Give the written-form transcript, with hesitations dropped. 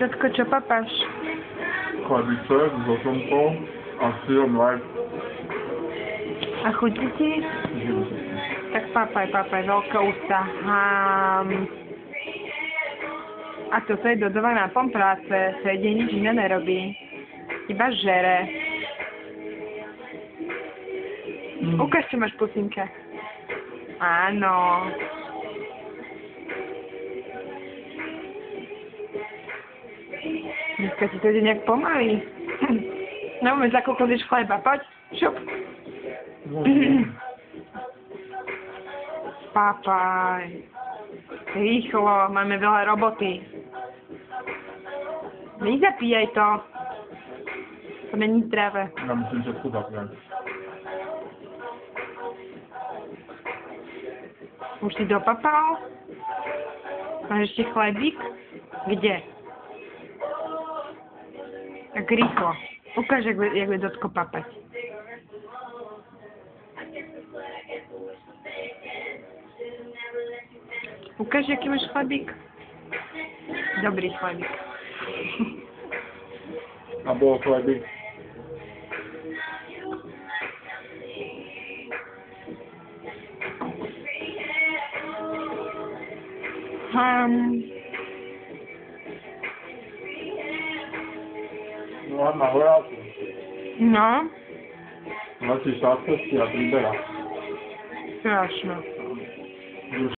Tatko, čo papáš? Chlebíček so šunkou a sírom light. A chutí ti? Tak papaj, veľké ústa. A toto je Dodova náplň práce, sedie nič iné nerobí. Iba žere. Ukáž, čo máš v pusinke. Áno. Dneska ti to ide nejak pomaly. No, my zakúkoliš chleba, poď, šup. Papaj. Rýchlo, máme veľa roboty. Nezapíjaj to. To není zdravé. Ja myslím, že chudák, ne? Už si dopapal? Máš ešte chlebík? Kde? Tak rýchlo. Ukáž, jak bude Dodko papať. Ukáž, aký máš chlebík. Dobrý chlebík. A bol chlebík. No, má horálku. No. Nosí šátkosti a príbera. Strašno.